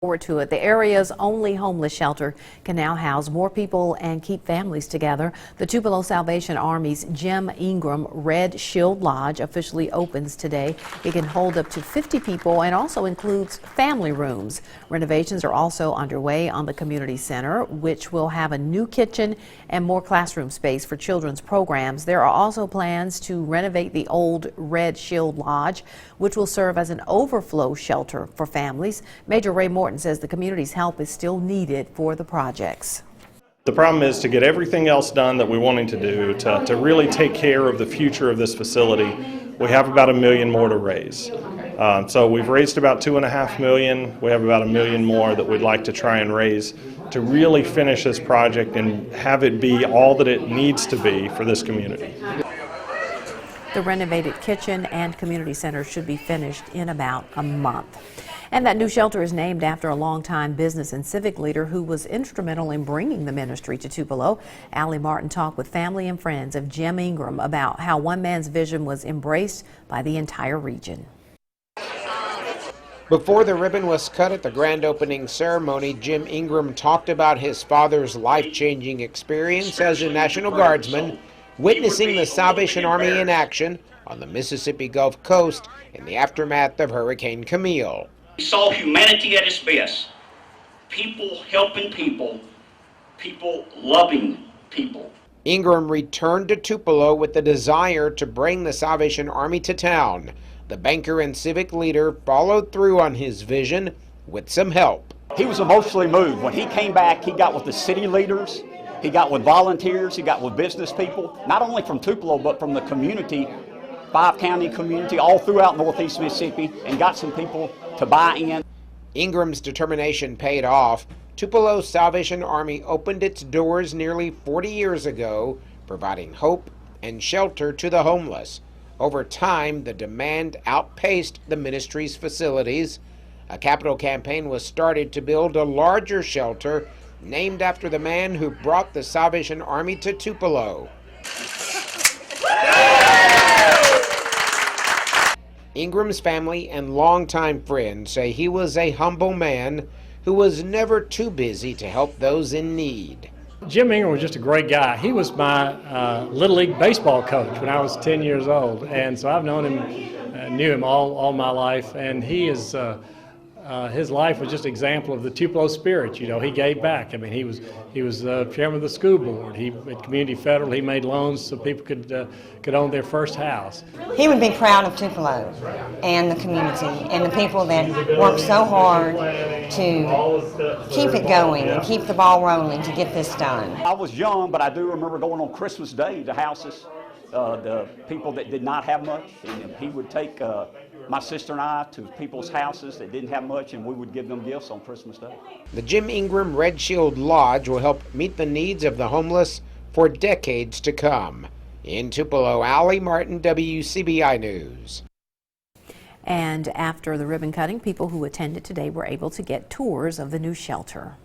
Forward to it. The area's only homeless shelter can now house more people and keep families together. The Tupelo Salvation Army's Jim Ingram Red Shield Lodge officially opens today. It can hold up to 50 people and also includes family rooms. Renovations are also underway on the community center, which will have a new kitchen and more classroom space for children's programs. There are also plans to renovate the old Red Shield Lodge, which will serve as an overflow shelter for families. Major Ray Morton says the community's help is still needed for the projects. The problem is to get everything else done that we're wanting to do to really take care of the future of this facility. We have about $1 million more to raise. So we've raised about $2.5 million. We have about $1 million more that we'd like to try and raise to really finish this project and have it be all that it needs to be for this community. The renovated kitchen and community center should be finished in about a month. And that new shelter is named after a longtime business and civic leader who was instrumental in bringing the ministry to Tupelo. Allie Martin talked with family and friends of Jim Ingram about how one man's vision was embraced by the entire region. Before the ribbon was cut at the grand opening ceremony, Jim Ingram talked about his father's life-changing experience as a National Guardsman, witnessing the Salvation Army in action on the Mississippi Gulf Coast in the aftermath of Hurricane Camille. We saw humanity at its best. People helping people, people loving people. Ingram returned to Tupelo with the desire to bring the Salvation Army to town. The banker and civic leader followed through on his vision with some help. He was emotionally moved. When he came back, he got with the city leaders, he got with volunteers, he got with business people, not only from Tupelo, but from the community, five-county community, all throughout Northeast Mississippi, and got some people to buy in. Ingram's determination paid off. Tupelo's Salvation Army opened its doors nearly 40 years ago, providing hope and shelter to the homeless. Over time, the demand outpaced the ministry's facilities. A capital campaign was started to build a larger shelter named after the man who brought the Salvation Army to Tupelo. Ingram's family and longtime friends say he was a humble man who was never too busy to help those in need. Jim Ingram was just a great guy. He was my Little League baseball coach when I was 10 years old, and so I've known him, knew him all my life, and he is his life was just an example of the Tupelo spirit. You know, he gave back. I mean, he was chairman of the school board. He at Community Federal, he made loans so people could own their first house. He would be proud of Tupelo and the community and the people that worked so hard to keep it going and keep the ball rolling to get this done. I was young, but I do remember going on Christmas Day to houses, the people that did not have much, and he would take my sister and I to people's houses that didn't have much, and we would give them gifts on Christmas Day. The Jim Ingram Red Shield Lodge will help meet the needs of the homeless for decades to come. In Tupelo, Allie Martin, WCBI News. And after the ribbon cutting, people who attended today were able to get tours of the new shelter.